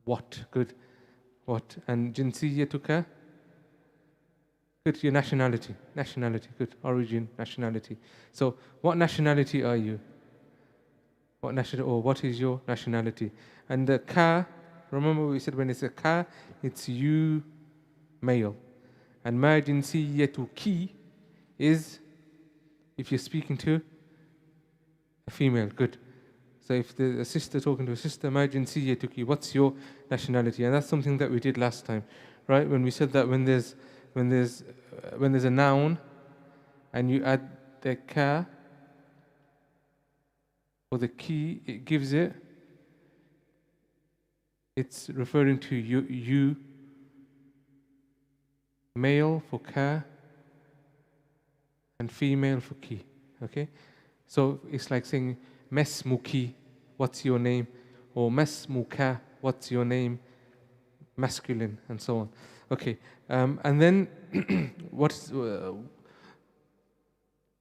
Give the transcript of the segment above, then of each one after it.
What? Good. What? And jinsiyatuka? Good. Your nationality. Nationality. Good. Origin, nationality. So, what nationality are you? What national? Or what is your nationality? And the ka, remember we said when it's a ka, it's you, male. And ma jinsiyatuki is if you're speaking to a female. Good. So if there's a sister talking to a sister, ma jinsiyatuki, what's your nationality? And that's something that we did last time, right? When we said that when there's a noun and you add the ka or the ki, it gives it's referring to you male for ka and female for ki. Okay? So it's like saying mesmuki, what's your name? Or mesmuka, what's your name? Masculine and so on. Okay. And then what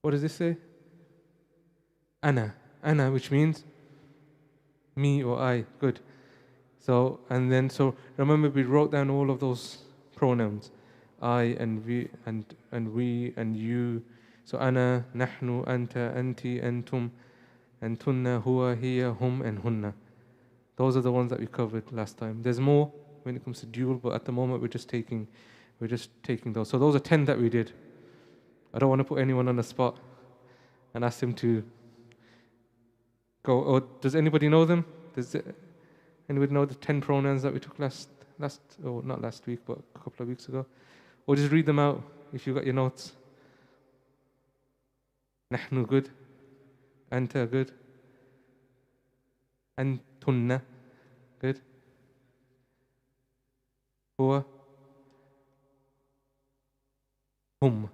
does this say? Ana, which means me or I. Good. So remember we wrote down all of those pronouns. I and we and you. So ana, nahnu, anta, anti, antum, antunna, huwa, hiya, hum, and hunna. Those are the ones that we covered last time. There's more when it comes to dual, but at the moment we're just taking those. So those are 10 that we did. I don't want to put anyone on the spot and ask them to go. Or does anybody know them? Does anybody know the 10 pronouns that we took not last week, but a couple of weeks ago? Or just read them out if you got your notes. Nahnu, good. Anta, good. Antunna, good. Huwa, hum.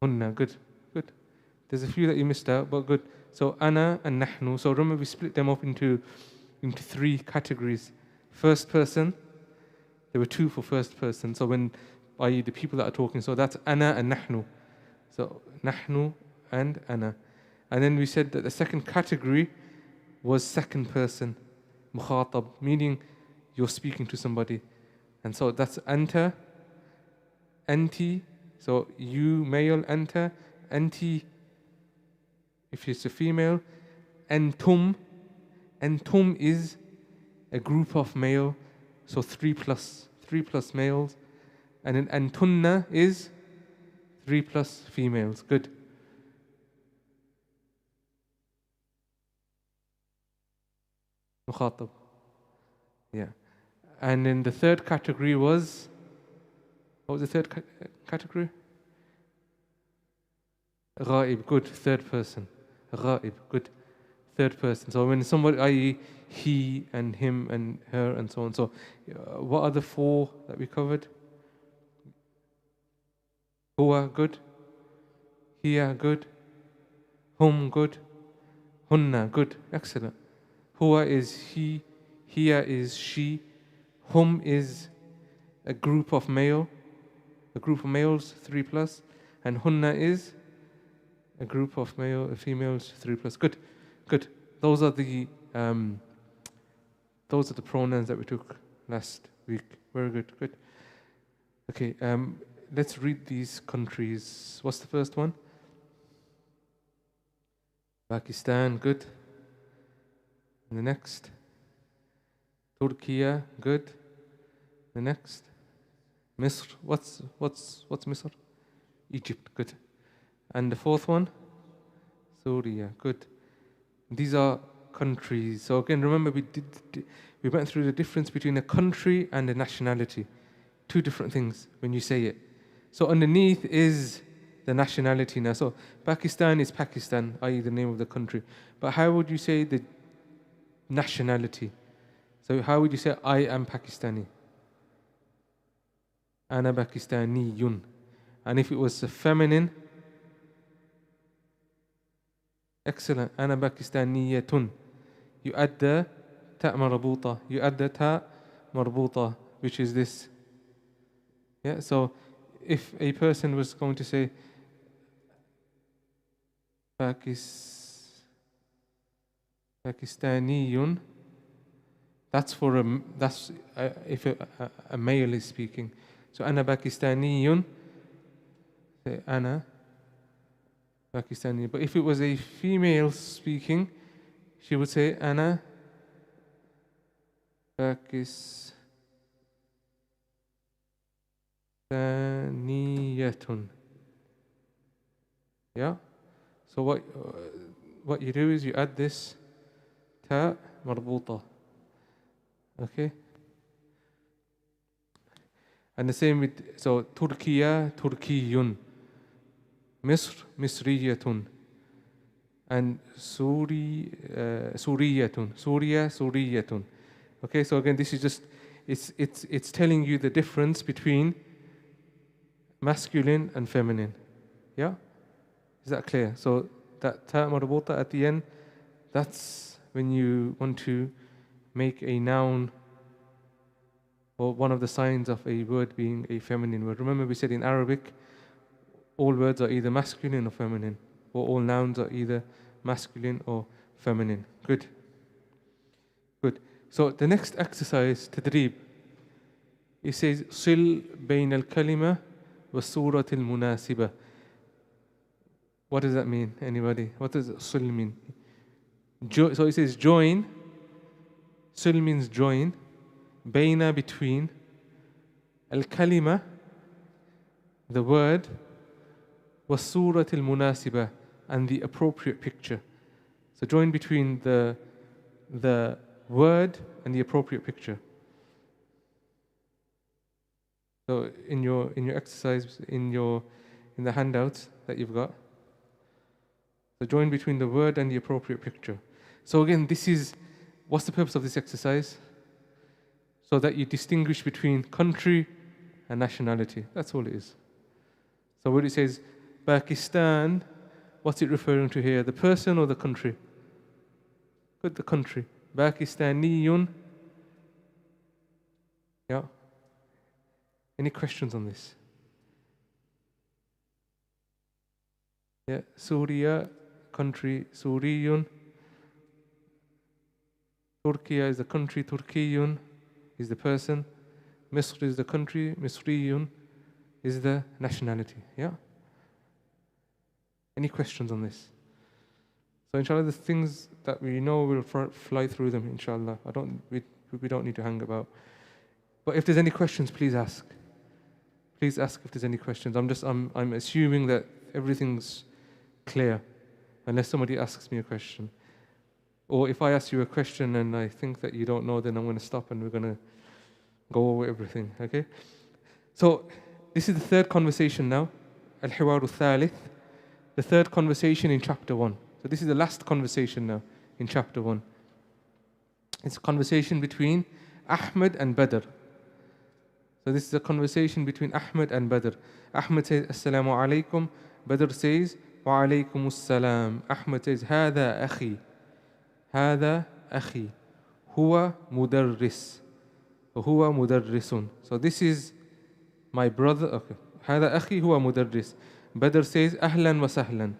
Hunna, good. There's a few that you missed out, but good. So ana and nahnu. So remember we split them up into 3 categories. First person, there were 2 for first person. So i.e. the people that are talking, so that's ana and nahnu. So nahnu and ana. And then we said that the second category was second person, mukhatab, meaning you're speaking to somebody. And so that's anta, anti, so you, male, anta, anti, if it's a female, antum. Antum is a group of male, so 3 plus males. And then antunna is 3 plus females. Good. Mukhatab. Yeah. And then the third category was, what was the third category? Ghaib, good, third person. Ghaib, good, third person. So when somebody, i.e. he and him and her and so on. So what are the 4 that we covered? Huwa, good. Hiya, good. Hum, good. Hunna, good. Excellent. Huwa is he. Hiya is she. Hum is a group of males, 3 plus. And hunna is a group of females, 3 plus. Good. Those are the pronouns that we took last week. Very good. Okay, let's read these countries. What's the first one? Pakistan, good. And the next? Turkey, good. The next? Misr. What's Misr? Egypt, good. And the fourth one? Syria, good. These are countries. So again, remember we went through the difference between a country and a nationality. 2 different things when you say it. So underneath is the nationality now. So Pakistan is Pakistan, i.e. the name of the country. But how would you say the nationality? So how would you say I am Pakistani? Ana Pakistaniyun. And if it was a feminine, excellent. Ana Pakistaniyatun. You add the ta marbuta. You add the ta marbuta, which is this. Yeah. So if a person was going to say Pakistaniyun, That's for if a male is speaking. So ana Pakistaniyun, say ana Pakistani. But if it was a female speaking, she would say ana Pakistaniyatun. Yeah. So what you do is you add this ta marbuta. Okay. And the same with Turkiya, Turkiyun, Misr, Misriyatun, and Suriyatun, Surya, Suriyatun. Okay, so again, this is just it's telling you the difference between masculine and feminine. Yeah, is that clear? So that ta marbuta at the end, that's when you want to make a noun or one of the signs of a word being a feminine word. Remember we said in Arabic, all words are either masculine or feminine, or all nouns are either masculine or feminine. Good. Good. So the next exercise, tadrib, it says, Sil bayn al-kalima wa surat al-munasiba. What does that mean? Anybody? What does sil mean? So it says join. Sil means join. Bayna, between. Al-kalima, the word. Was surat al-munasiba, and the appropriate picture. So join between the word and the appropriate picture. So in your exercise, in the handouts that you've got, so join between the word and the appropriate picture. So again, what's the purpose of this exercise? So that you distinguish between country and nationality. That's all it is. So when it says Pakistan, what's it referring to here? The person or the country? Good, the country. Pakistaniyun. Yeah. Any questions on this? Yeah. Surya, country. Suriyun. Turkiya is the country. Turkiyun is the person. Misr is the country. Misriyun is the nationality. Yeah? Any questions on this? So inshallah, the things that we know, we'll fly through them, inshallah. We don't need to hang about. But if there's any questions, please ask. Please ask if there's any questions. I'm assuming that everything's clear, unless somebody asks me a question. Or if I ask you a question and I think that you don't know, then I'm going to stop and we're going to go over everything, okay? So this is the third conversation now, Al-Hiwar al-Thalith, the third conversation in chapter 1. So this is the last conversation now in chapter 1. It's a conversation between Ahmed and Badr. So this is a conversation between Ahmed and Badr. Ahmed says, Assalamu alaikum. Badr says, Wa alaikum assalam. Ahmed says, Hada akhi. Hada akhi. Huwa mudarris. Huwa mudarrisun. So this is my brother. Okay. Hada akhi huwa mudarris. Badr says, Ahlan wa sahlan.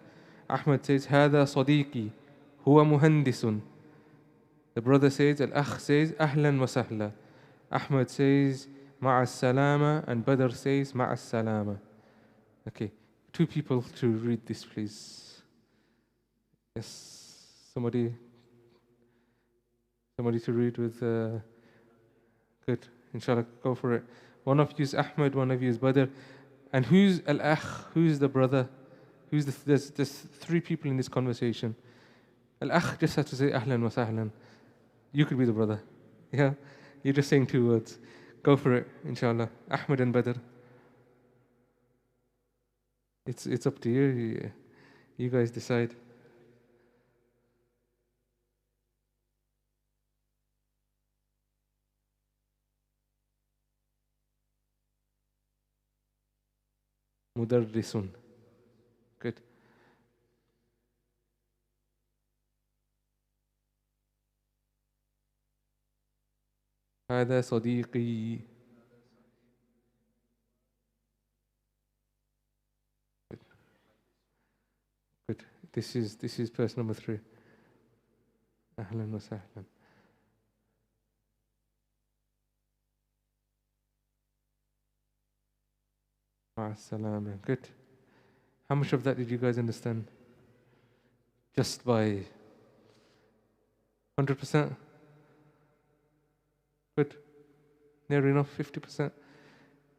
Ahmed says, Hada sadiqi. Huwa muhandisun. The brother says, Al-akh says, Ahlan wa sahla. Ahmed says, Ma'as salama, and Badr says, Ma'as salama. Okay, 2 people to read this, please. Yes, somebody to read with, good, inshallah, go for it. One of you is Ahmed, one of you is Badr. And who's Al-akh, who's the brother? There's 3 people in this conversation. Al-akh just has to say, Ahlan wa sahlan. You could be the brother. Yeah? You're just saying 2 words. Go for it, inshallah. Ahmed and Badr. It's up to you. You guys decide. Mudarrisun. Good. هذا صديقي. Good. This is person number 3. أهلا وسهلا. Ma'as-salama. Good. How much of that did you guys understand? Just by 100%? Good. Near enough, 50%?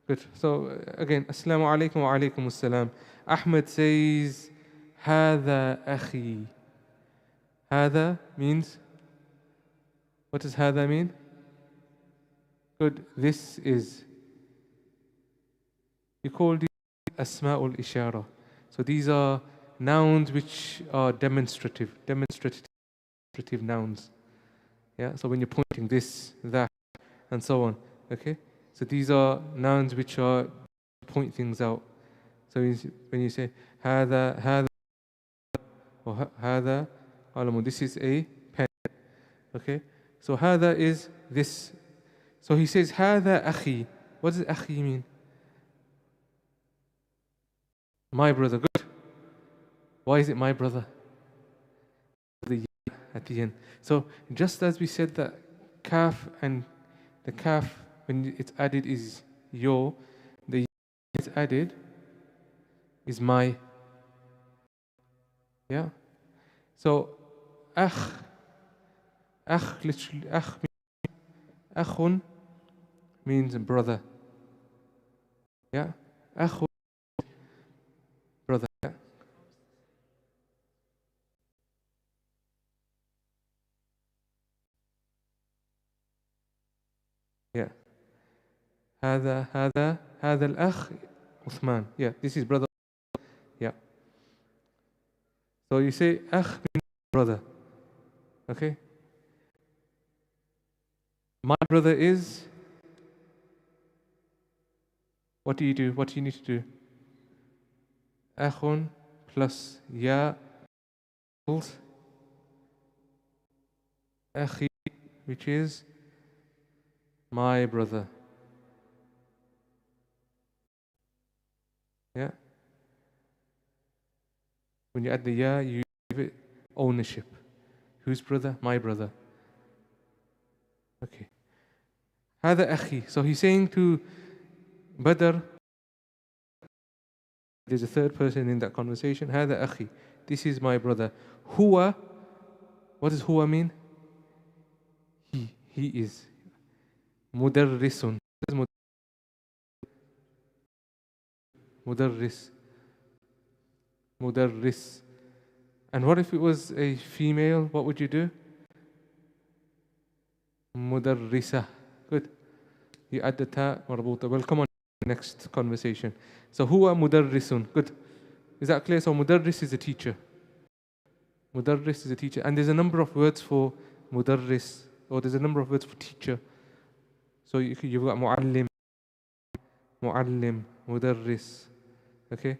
Good. So again, Assalamu alaikum wa alaikum assalam. Ahmed says, Hada akhi. Hada means, what does hada mean? Good. This is. You call these asma'ul ishara. So these are nouns which are demonstrative nouns. Yeah. So when you're pointing this, that, and so on. Okay. So these are nouns which are point things out. So when you say hada or hada alamun, this is a pen. Okay. So hada is this. So he says hada akhi. What does akhi mean? My brother. Good. Why is it my brother? The ya at the end. So just as we said that kaf and the kaf when it's added is your, the ya it's added is my. Yeah. So literally akhun means brother. Yeah. Akhun, brother. Yeah. Yeah. هذا الأخ Uthman. Yeah, this is brother. Yeah. So you say akh means brother. Okay. My brother is. What do you do? What do you need to do? Akhun plus ya equals akhi, which is my brother. Yeah. When you add the ya, you give it ownership. Whose brother? My brother. Okay. هذا أخي. So he's saying to Badr, there's a third person in that conversation. هذا أخي. This is my brother. Huwa. What does huwa mean? He is. Mudarrisun. What is mudarris? Mudarris. And what if it was a female? What would you do? Mudarrisa. Good. You add the ta marbuta. Well, come on, next conversation. So, huwa mudarrisun. Good. Is that clear? So, mudarris is a teacher. Mudarris is a teacher. And there's a number of words for mudarris, or there's a number of words for teacher. So, you've got muallim, mudarris. Okay?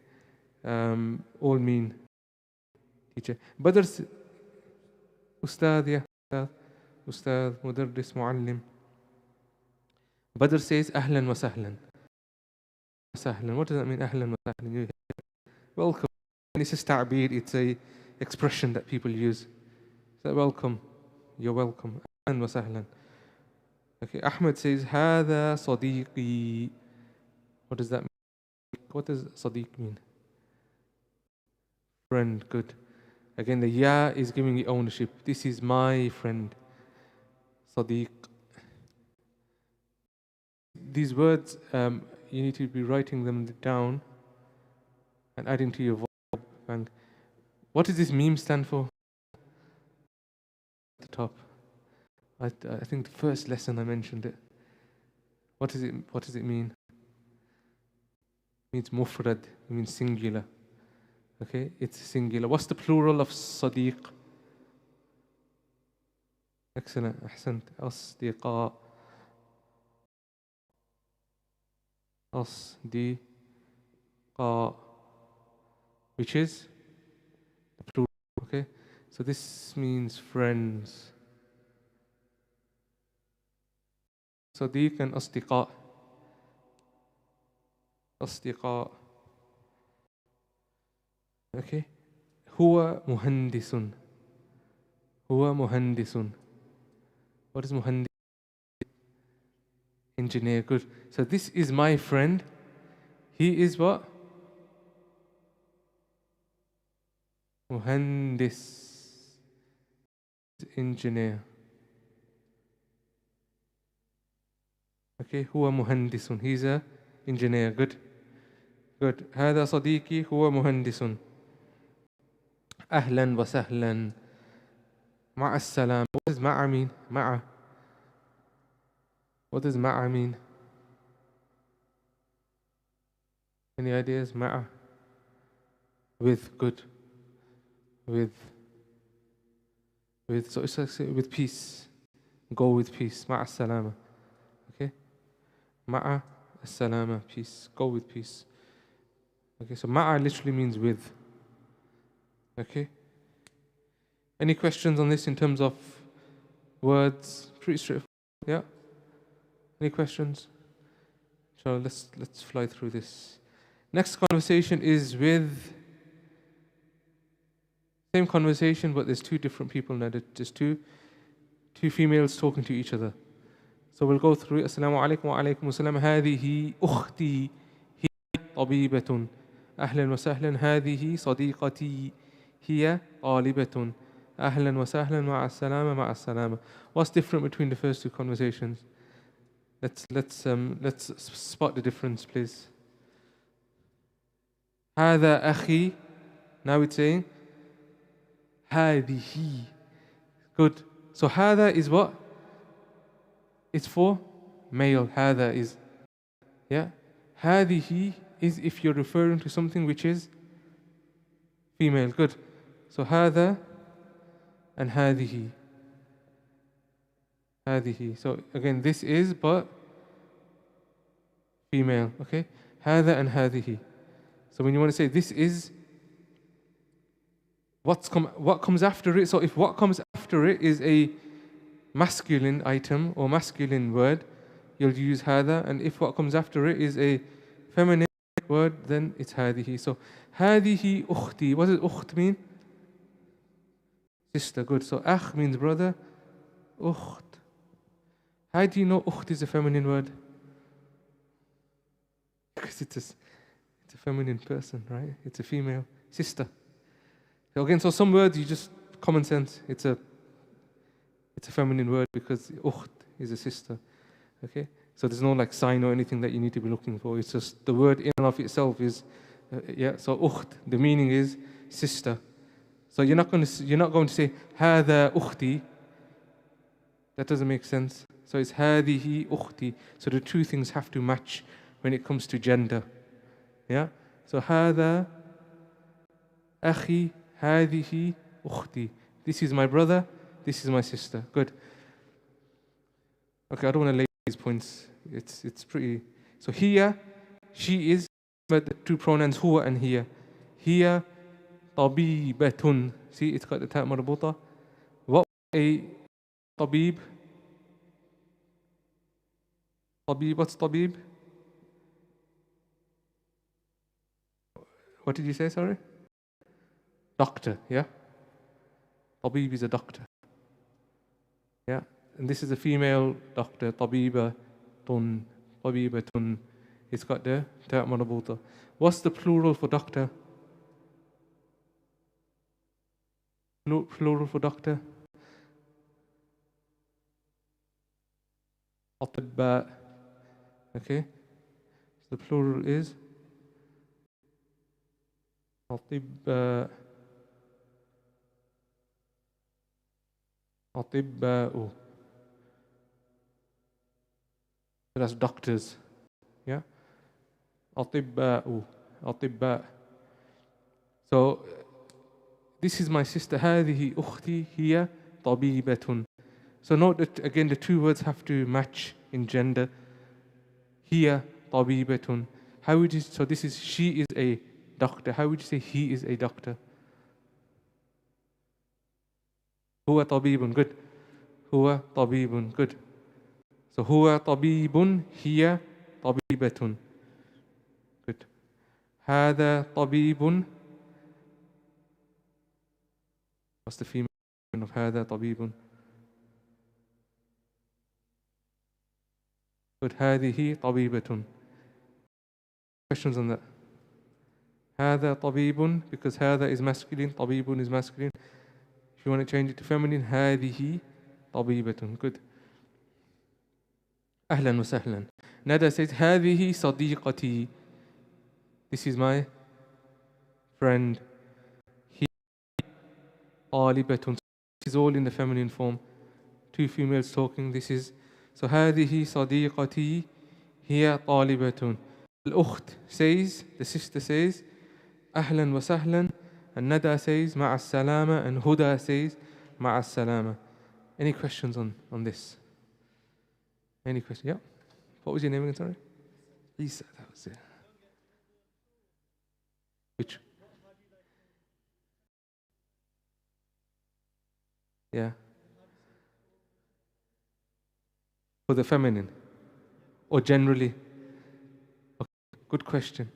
All mean teacher. Badr's Ustadh, yeah. Ustadh, mudarris, muallim. Badr says, Ahlan wa sahlan. Sahlan. What does that mean? Ahlan wa sahlan. Welcome. And it's a ta'beer, it's a expression that people use. So welcome. You're welcome. Ahlan wa sahlan. Okay, Ahmed says, Hada sadiqi. What does that mean? What does sadiq mean? Friend, good. Again, the ya is giving the ownership. This is my friend. Sadiq. These words, you need to be writing them down and adding to your verb bank. What does this meme stand for? At the top. I think the first lesson I mentioned it. What does it mean? It means mufrad. It means singular. Okay, it's singular. What's the plural of sadiq? Excellent. Ahsant. Asdiqa. Asdiqa. Which is the plural. Okay, so this means friends. Sadiq and asdiqa. Asdiqa. Okay. Huwa muhandisun. Huwa muhandisun. What is muhandis? Engineer. Good. So this is my friend. He is what? Muhandis, engineer. Okay, huwa muhandisun. He's a engineer. Good. Good. هذا صديقي هو مهندس. أهلا وسهلا. مع السلامة. What does ma'a mean? Ma'a. What does ma'a mean? Any ideas? Ma'a. With. Good. With. So it's like with peace. Go with peace. Ma'a salama. Okay. Ma'a salama. Peace. Go with peace. Okay. So ma'a literally means with. Okay. Any questions on this in terms of words? Pretty straightforward. Yeah. Any questions? So let's fly through this. Next conversation is with same conversation, but there's two different people now. There's two females talking to each other. So we'll go through it. Assalamu alaikum wa alaikum assalam. هذه أختي هي طبيبة. أهلا وسهلا. هذه صديقتي هي طالبة. أهلا وسهلا. مع السلامة. مع السلامة. What's different between the first two conversations? Let's spot the difference, please. هذا أخي. Now it's saying هذه. Good. So هذا is what? It's for male. هذا is. Yeah. هذه is if you're referring to something which is female. Good. So هذا and هذه. هذه. So again, this is but female. Okay. هذا and هذه. So when you want to say this is, what comes after it? So if what comes after it is a masculine item or masculine word, you'll use هذا. And if what comes after it is a feminine word, then it's هذه. So هذه أختي. What does أخت mean? Sister. Good. So أخ means brother. أخت. How do you know أخت is a feminine word? Because it's a feminine person, right? It's a female sister. So again, so some words you just common sense. It's a feminine word because ukht is a sister. Okay? So there's no like sign or anything that you need to be looking for. It's just the word in and of itself is so ukht, the meaning is sister. So you're not going to say هذا أختي. That doesn't make sense. So it's هذه أختي. So the two things have to match when it comes to gender. Yeah? So هذا أخي هذه أختي. This is my brother, this is my sister. Good. Okay, I don't want to lay these points. It's pretty. So here, she is, but the two pronouns huwa and here. Here, طبيبة. See, it's got the ta marbuta. What a طبيب? طبيب, what's طبيب? What did you say, sorry? Doctor, yeah? طبيب is a doctor. Yeah? And this is a female doctor, طبيبة tun. It's got the ta marbuta. What's the plural for doctor? Plural for doctor? أطباء. Okay? So the plural is أطباء. أطباء. So that's doctors. Yeah? أطباء. So this is my sister. هذه أختي هي طبيبة. So note that again the two words have to match in gender. هي طبيبة. How would you? So this is she is a doctor. How would you say he is a doctor? هو طبيب. Good. هو طبيب. Good. So هو طبيب هي طبيبة. Good. هذا طبيب. What's the female of هذا طبيب? Good. هذه طبيبة. Questions on that? هذا طبيب, because هذا is masculine, طبيب is masculine. If you want to change it to feminine, هذه طبيبة. Good. أهلا وسهلا. Nada says هذه صديقتي. This is my friend. He طالبة. This is all in the feminine form. Two females talking. This is so هذه صديقتي هي طالبة. الأخت says, the sister says أهلا وسهلا, and Nada says مع السلامة, and Huda says مع السلامة. Any questions on this? Any questions? Yeah. What was your name again? Sorry. Isa. That was it. Which? Yeah. For the feminine, or generally? Okay. Good question.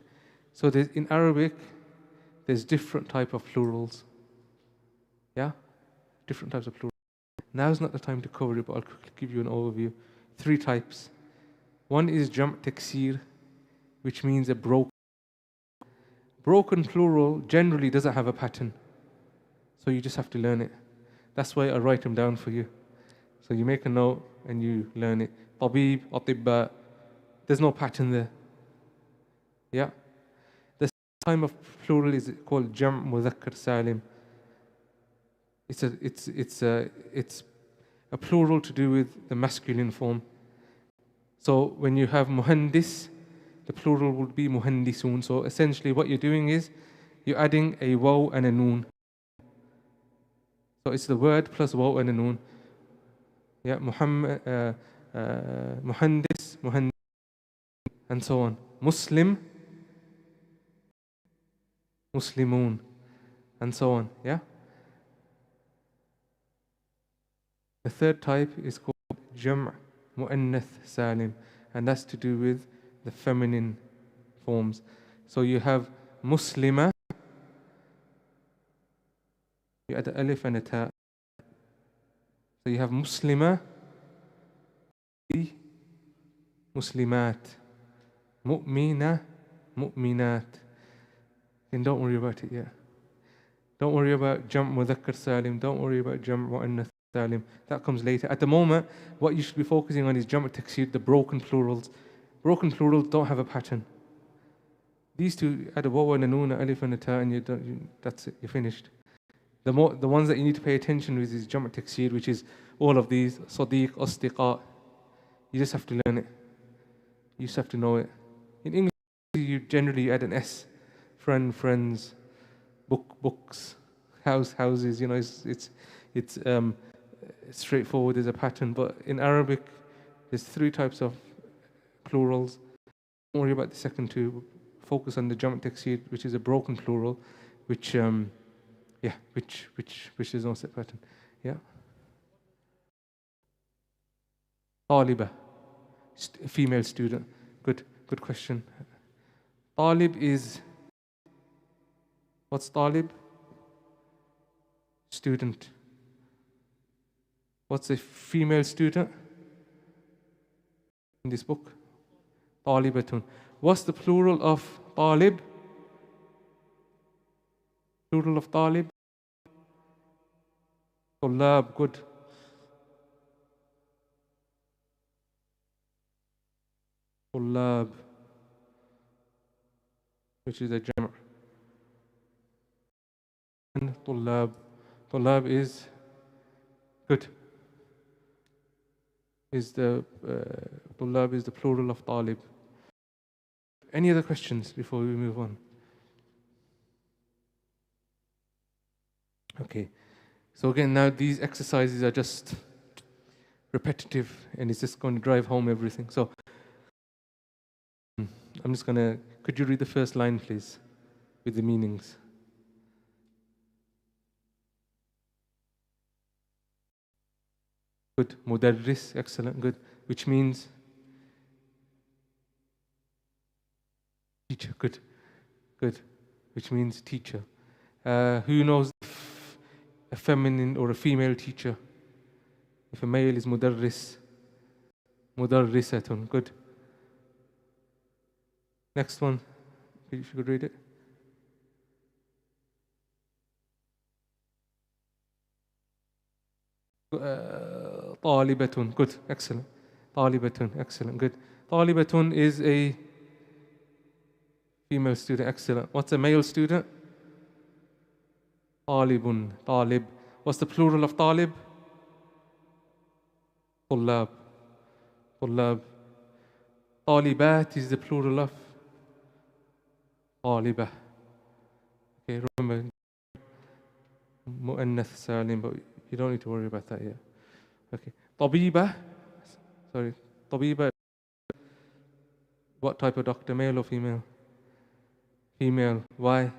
So in Arabic, there's different type of plurals. Yeah? Different types of plurals. Now's not the time to cover it, but I'll quickly give you an overview. 3 types. One is jam' taksir, which means a broken plural generally doesn't have a pattern. So you just have to learn it. That's why I write them down for you. So you make a note and you learn it. Tabib, atibba, there's no pattern there. Yeah? The time of plural is called jam' mudhakkar salim. It's a plural to do with the masculine form. So when you have muhandis, the plural would be muhandisun. So essentially what you're doing is you're adding a waw and a noon. So it's the word plus waw and a noon. Yeah, muhandis, and so on. Muslim, muslimun, and so on. Yeah. The third type is called jam' mu'annath salim, and that's to do with the feminine forms. So you have muslima, you add an alif and a ta. So you have muslima, muslimat, mu'mina, mu'minat. And don't worry about it yet. Don't worry about jam' mudhakkar salim. Don't worry about jam' mu'annath salim. That comes later. At the moment, what you should be focusing on is jam' taksir, the broken plurals. Broken plurals don't have a pattern. These two, add a waw and a noon, an alif and a ta, and that's it, you're finished. The ones that you need to pay attention with is jam' taksir, which is all of these, sadiq, asdiqa. You just have to learn it. You just have to know it. In English, you generally add an S. Friend, friends, books, houses. You know, it's straightforward. There's a pattern. But in Arabic, there's 3 types of plurals. Don't worry about the second 2. Focus on the jam' taksir, which is a broken plural, which is no set pattern. Yeah. Taliba, female student. Good question. Talib is, what's talib? Student. What's a female student in this book? Talibatun. What's the plural of talib? Plural of talib? Tullab. Good. Tullab, which is a jam'. And Tullab is good. Tullab is the plural of talib. Any other questions before we move on? Okay. So again, now these exercises are just repetitive, and it's just going to drive home everything. So I'm just going to, could you read the first line, please, with the meanings? Good. Mudarris, excellent, good. Which means teacher, good. Which means teacher. Who knows a feminine or a female teacher? If a male is mudarris, mudarrisatun, good. Next one, If you could read it. طالبة. Good. Excellent. طالبة. Excellent. Good. طالبة is a female student. Excellent. What's a male student? طالب. طالب. What's the plural of طالب? طلاب. طلاب. طالبات is the plural of طالبة. Okay, remember مؤنث سالم, but you don't need to worry about that yet. Okay. طبيبة. Sorry. طبيبة. What type of doctor? Male or female? Female. Why?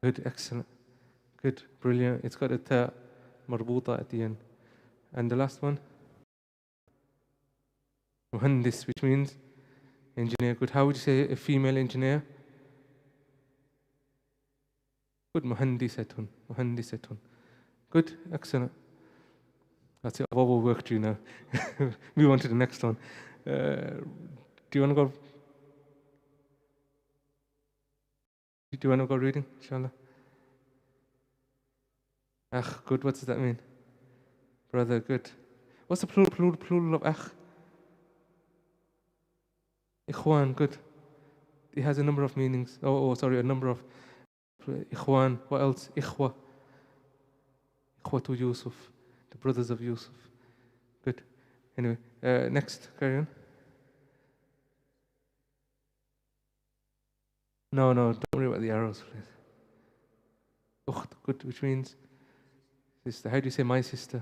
Good. Excellent. Good. Brilliant. It's got a ta marbuta at the end. And the last one? Muhandis, which means engineer. Good. How would you say a female engineer? Good. Muhandisatun. Muhandisatun. Good. Excellent. That's it. I've overworked you now. Move on to the next one. Do you want to go? Do you want to go reading, inshallah? Akh, good. What does that mean? Brother, good. What's the plural of akh? Ikhwan, good. It has a number of meanings. Sorry, a number of ikhwan. What else? Ikhwa. Ikhwatu Yusuf. The brothers of Yusuf. Good. Anyway, next, carry on. No, don't worry about the arrows, please. Ukht, good, which means sister. How do you say my sister?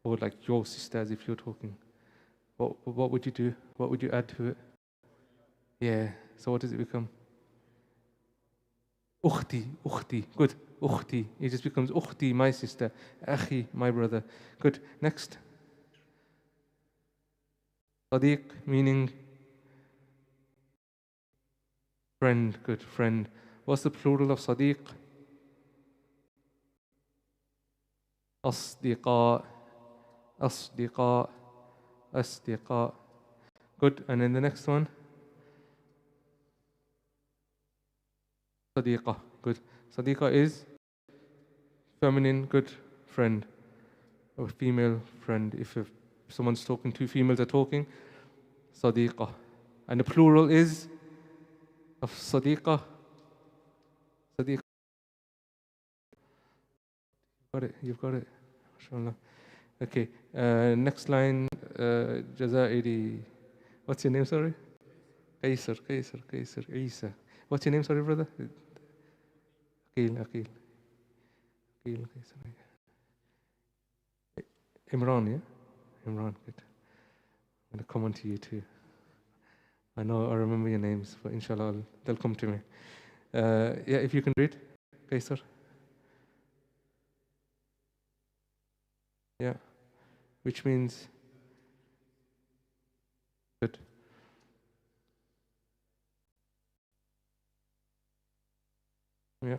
Or like your sister, as if you're talking. What would you do? What would you add to it? Yeah, so what does it become? Ukhti, good. Ukhti, it just becomes ukhti, my sister. Akhi, my brother. Good, next. Sadiq, meaning friend, good, friend. What's the plural of Sadiq? Asdiqa, Asdiqa, Asdiqa. Good, and then the next one? Sadiqa, good. Sadiqa is feminine, good, friend. Or female friend. If someone's talking, two females are talking, Sadiqa. And the plural is of Sadiqa. Sadiqa. You've got it. MashaAllah. Okay, next line, Jazairi. What's your name, sorry? Qaisar. Isa. What's your name, sorry, brother? Aqil. Imran, yeah? Imran, good. I'm going to come on to you too. I know I remember your names, but inshallah they'll come to me. Yeah, if you can read, Qaisar. Yeah, which means good. Yeah.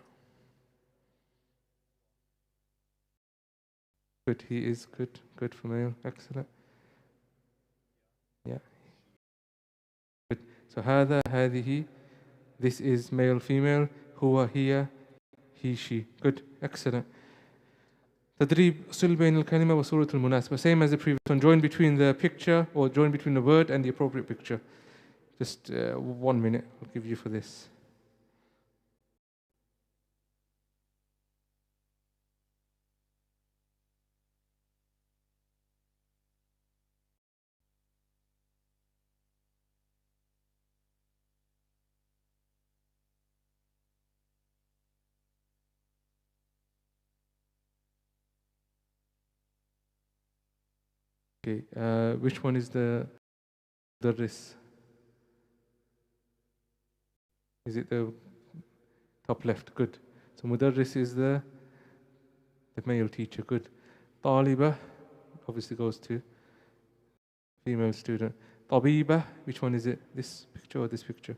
Good, he is good. Good for male. Excellent. Yeah. Good. So هذا هذه, this is male, female. هو هي, he, she. Good. Excellent. تدريب صل بين الكلمة وصورة المناسبة. Same as the previous one. Join between the picture or join between the word and the appropriate picture. Just 1 minute I'll give you for this. Okay, which one is the mudarris? Is it the top left? Good. So mudarris is the male teacher. Good. Taliba obviously goes to female student. Tabiba, which one is it? This picture or this picture?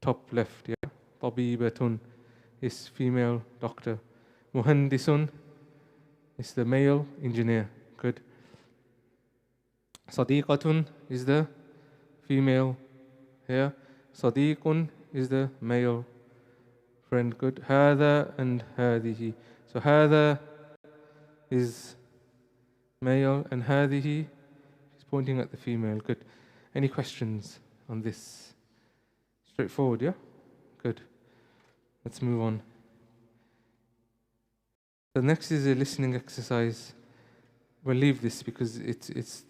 Top left, yeah. Tabibatun is female doctor. Muhandisun is the male engineer. Good. Sadiqatun is the female here. Sadiqun is the male friend. Good. Hada and hadihi. So hada is male and hadihi is pointing at the female. Good. Any questions on this? Straightforward, yeah? Good. Let's move on. The next is a listening exercise. We'll leave this because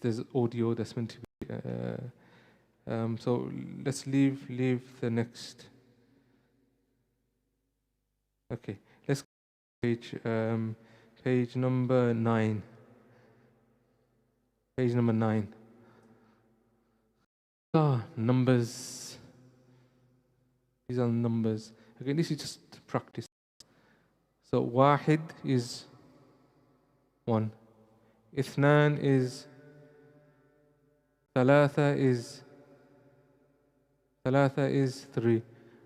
there's audio that's meant to be. So let's leave the next. Okay, let's go page number 9. Page number 9. Numbers. These are numbers. Again, this is just practice. So wahid is 1. Ithnan is Thalatha is 3.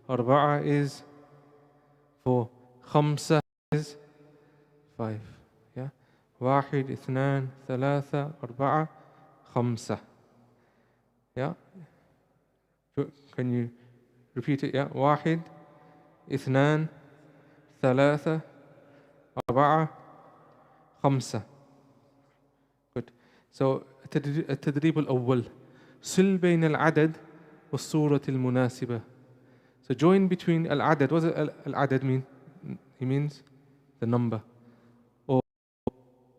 Arba'a is 4. Khamsa is 5. Yeah. Wahid, Ithnan, Thalatha, Arba'a, Khamsa. Yeah. Can you repeat it? Yeah. Wahid, Ithnan, Thalatha, Arba'a, Khamsa. Good. So التدريب الأول صل بين العدد والصورة المناسبة. So join between al-adad. What does al-adad mean? It means the number. Or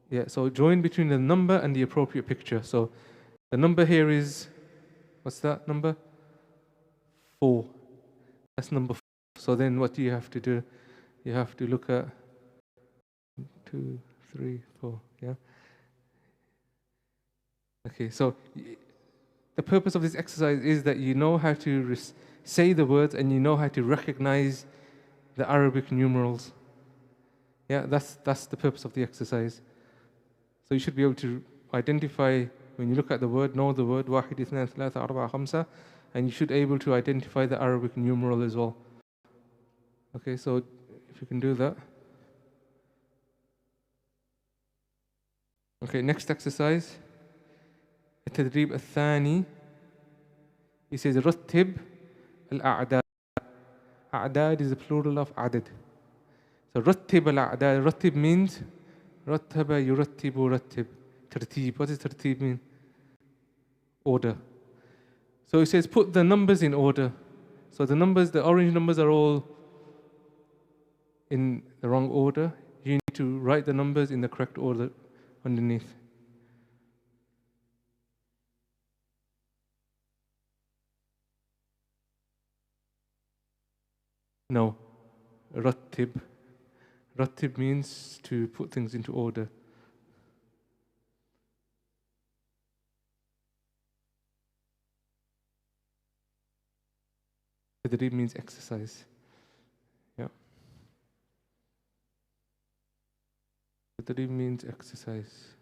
yeah, so join between the number and the appropriate picture. So the number here is, what's that number? 4. That's number 4. So then what do you have to do? You have to look at 2, 3, 4. Yeah. Okay, so the purpose of this exercise is that you know how to say the words and you know how to recognize the Arabic numerals. Yeah, that's the purpose of the exercise. So you should be able to identify, when you look at the word, know the word, wahid, ithnan, thalatha, arba'a, khamsa, and you should be able to identify the Arabic numeral as well. Okay, so if you can do that. Okay, next exercise. التدريب الثاني. He says رتب الأعداد. أعداد is the plural of عدد. So رتب الأعداد. رتب means رتب يرتب رتب. ترتيب. What does ترتيب mean? Order. So he says put the numbers in order. So the numbers, the orange numbers are all in the wrong order. You need to write the numbers in the correct order underneath. No, rattib. Rattib means to put things into order. Tadrib means exercise. Yeah. Tadrib means exercise.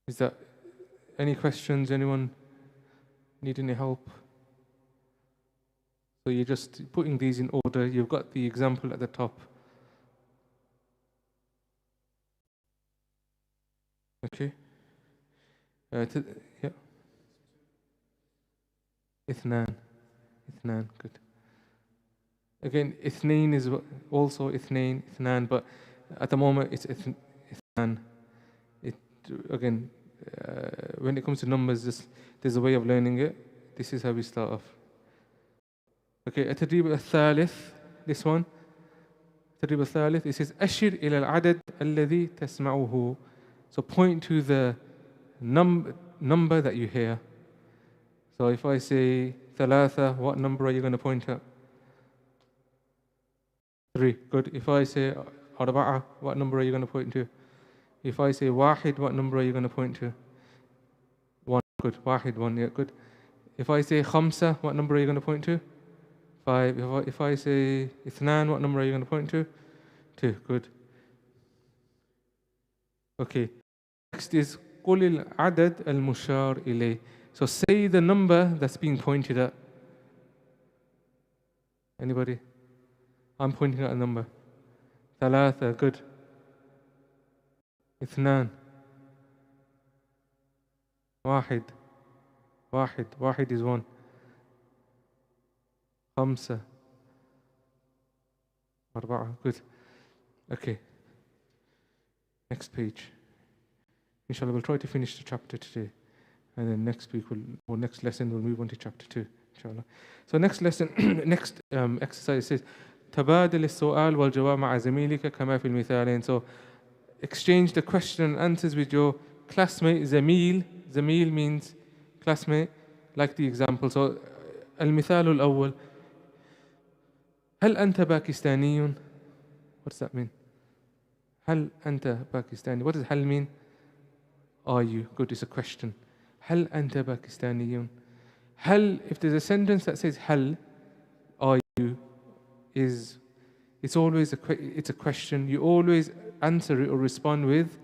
Is that any questions? Anyone need any help? So you're just putting these in order. You've got the example at the top. Okay. Yeah. Ithnan. Ithnan, good. Again, ithnain is also ithnan, but at the moment it's ithnan. Again, when it comes to numbers, there's a way of learning it. This is how we start off. Okay, التدريب الثالث, this one. التدريب الثالث, it says أشر إلى العدد الذي تسمعه. So point to the number that you hear. So if I say ثلاثة, what number are you going to point at? 3, good. If I say أربعة, what number are you going to point to? If I say واحد, what number are you going to point to? 1, good. واحد, 1, yeah, good. If I say خمسة, what number are you going to point to? 5. If I say ithnan, what number are you going to point to? 2. Good. Okay. Next is قل العدد المشار إليه. So say the number that's being pointed at. Anybody? I'm pointing at a number. ثلاثة. Good. اثنان. واحد. واحد is one. خمسة. أربعة. Good. Okay. Next page. Inshallah, we'll try to finish the chapter today. And then next week, or next lesson, we'll move on to chapter 2. Inshallah. So next lesson, next exercise says, تبادل السؤال والجواب مع زميلك كما في المثالين. So exchange the question and answers with your classmate. زميل means classmate, like the example. So المثال الأول هل أنت باكستاني? What does that mean? هل أنت باكستاني? What does هل mean? Are you? Good, it's a question. هل أنت باكستاني? هل, if there's a sentence that says هل, are you, it's always it's a question. You always answer it or respond with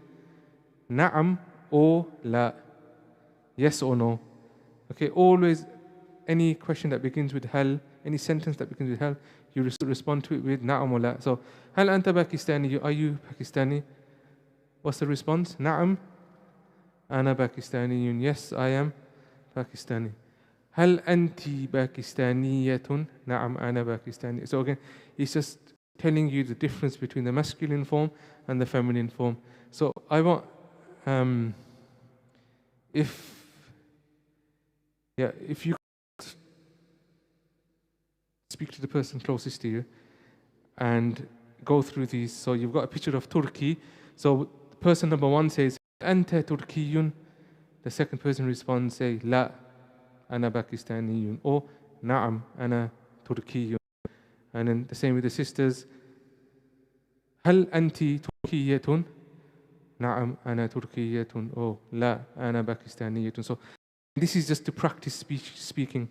نعم or لا, yes or no. Okay, always any question that begins with هل, any sentence that begins with هل, you respond to it with نعم or لا. So هل أنت باكستاني? Are you Pakistani? What's the response? نعم أنا باكستاني. Yes, I am Pakistani. هل أنت باكستانية؟ نعم أنا باكستاني. So again, it's just telling you the difference between the masculine form and the feminine form. So I want, if you speak to the person closest to you and go through these. So you've got a picture of Turkey. So person number one says أنت تركي. The second person responds, say لا أنا باكستاني, or نعم أنا تركي. And then the same with the sisters. هل أنت تركية؟ نعم أنا تركية. Oh لا أنا باكستانية. So this is just to practice speaking.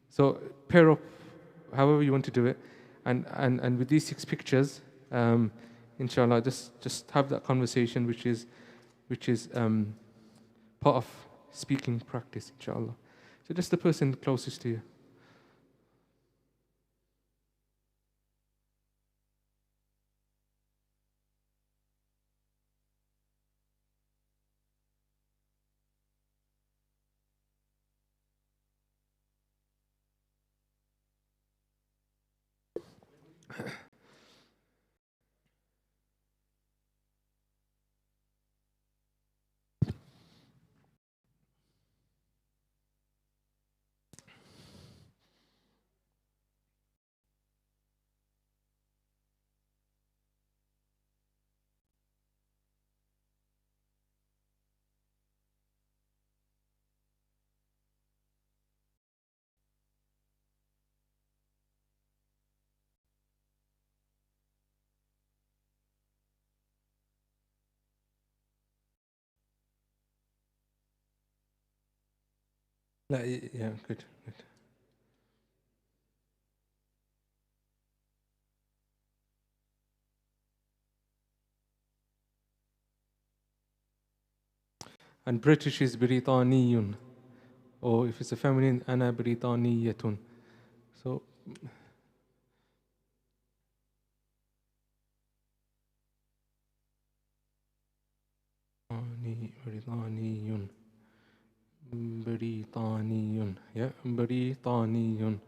So pair up however you want to do it, and with these 6 pictures, inshallah, just have that conversation, which is part of speaking practice, inshallah. So just the person closest to you. Yeah, good. And British is بريطاني, or if it's a feminine, أنا بريطانية. So بريطاني, yeah, بريطاني.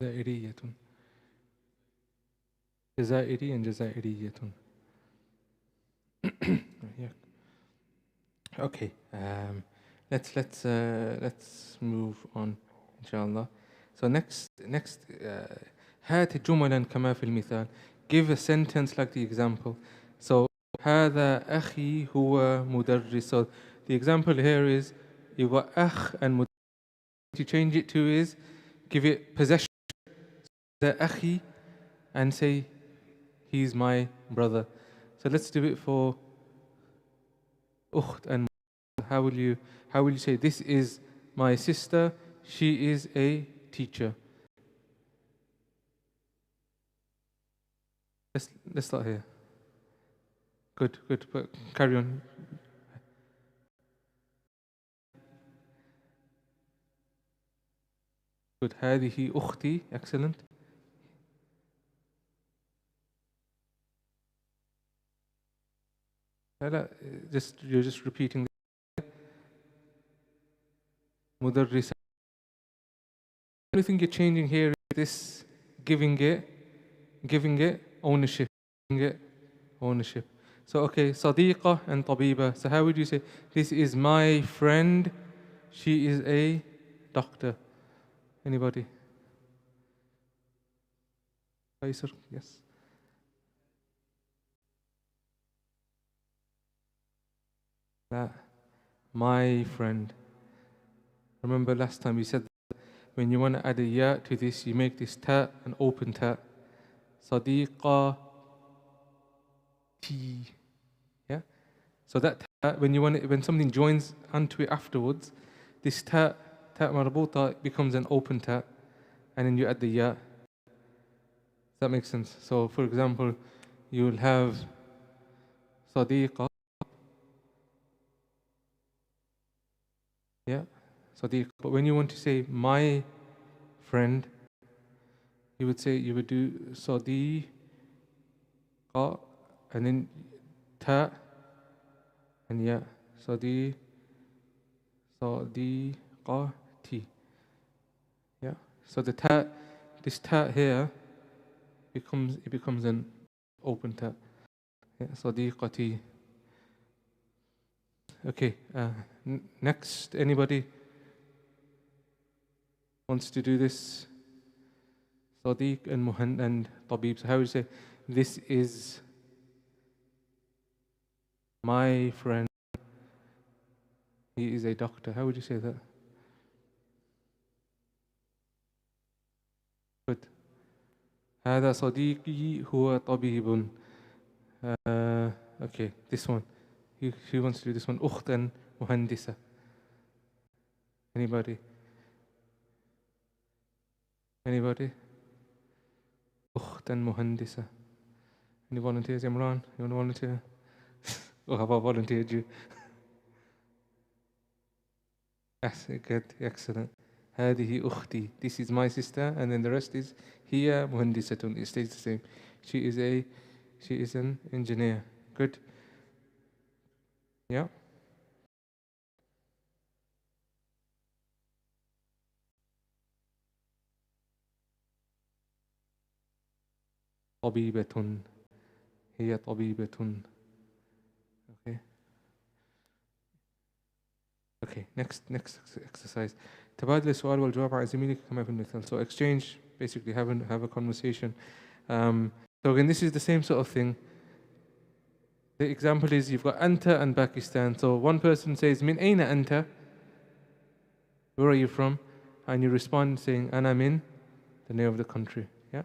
جزائرية. جزائري and جزائرية. Okay, let's move on inshallah. So next هات جملا كما في المثال. Give a sentence like the example. So هذا أخي هو مدرس. So the example here is you've got أخ and مدرس. To change it to is give it possession. The أخي and say he's my brother. So let's do it for أخت and how will you say this is my sister, she is a teacher. Let's start here. Good, but carry on. Good. هذه أختي. Excellent. You're just repeating. مدرسة. The only thing you're changing here is this giving it ownership. So okay, صديقة and طبيبة. So how would you say this is my friend, she is a doctor? Anybody? Faisal, yes. My friend. Remember last time we said that when you want to add a ya to this, you make this ta an open ta. Sadiqa T. Yeah? So that ta, when something joins onto it afterwards, this ta marbuta becomes an open ta, and then you add the ya. Does that make sense? So for example, you will have Sadiqa. Yeah, Sadiq. But when you want to say my friend, you would do Sadiqa and then ta and ya. Sadiqati. Yeah. So this ta here becomes an open ta. Yeah, Sadiqati. Okay, next, anybody wants to do this? Sadiq and Tabib. So how would you say, this is my friend, he is a doctor. How would you say that? Good. هذا صديقي هو طبيب. Okay, this one. Who wants to do this one? أختا مهندسة. Anybody? أختا مهندسة. Any volunteers? Imran, you want to volunteer? Oh, have I volunteered you? Yes, good, excellent. هذه أختي. This is my sister, and then the rest is هي مهندسة. It stays the same. She is an engineer. Good. Yeah. طبيبة. هي طبيبة. Okay, next exercise. تبادل السؤال والجواب عن زميلك كما في المثال. So exchange, basically have a conversation. So again, this is the same sort of thing. The example is you've got Anta and Pakistan. So one person says, Min aina Anta? Where are you from? And you respond saying, Ana min, the name of the country. Yeah.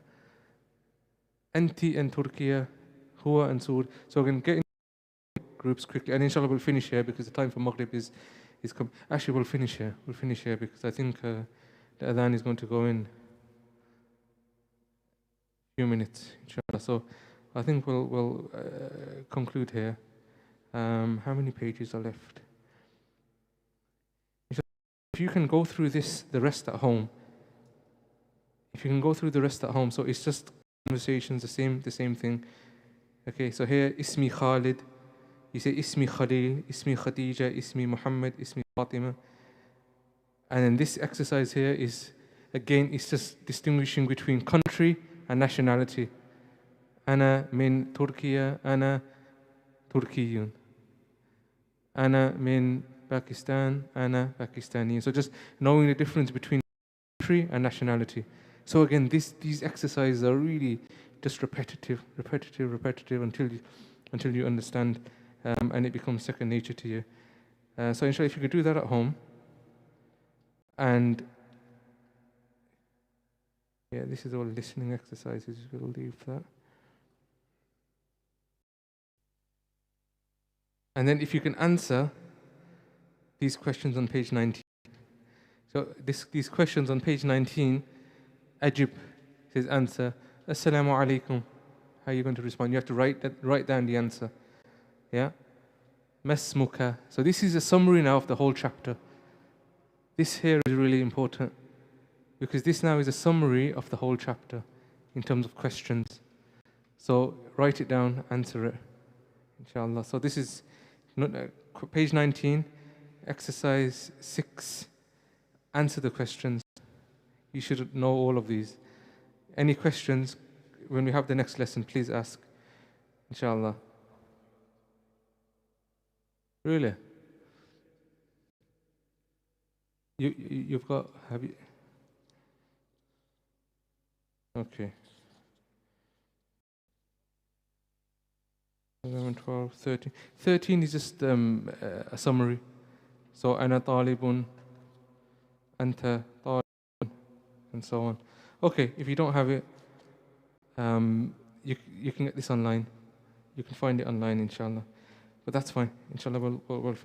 Anti and Turkey, Huwa and Saud. So again, get in groups quickly, and inshallah we'll finish here because the time for Maghrib is come. Actually, we'll finish here because I think the adhan is going to go in a few minutes, inshallah. So I think we'll conclude here. How many pages are left? If you can go through the rest at home. So it's just conversations, the same thing. Okay, so here, Ismi Khalid. You say Ismi Khalil, Ismi Khadija, Ismi Muhammad, Ismi Fatima. And then this exercise here is again, it's just distinguishing between country and nationality. Ana min Turkiya, ana Turkiyun. Ana min Pakistan, ana Pakistani. So just knowing the difference between country and nationality. So again, these exercises are really just repetitive until you understand, and it becomes second nature to you. So inshallah, if you could do that at home, and yeah, this is all listening exercises. We'll leave that. And then if you can answer these questions on page 19. So these questions on page 19, Ajib says answer, Assalamu alaikum. How are you going to respond? You have to write down the answer. Yeah? Masmuka. So this is a summary now of the whole chapter. This here is really important, because this now is a summary of the whole chapter in terms of questions. So write it down, answer it, inshallah. So this is page 19, exercise 6. Answer the questions. You should know all of these. Any questions, when we have the next lesson, please ask, inshallah. Really? You've got, have you? Okay. 11, 12, 13. 13 is just a summary. So, ana talibun, anta talibun, and so on. Okay, if you don't have it, you can get this online. You can find it online, inshallah. But that's fine. Inshallah, we'll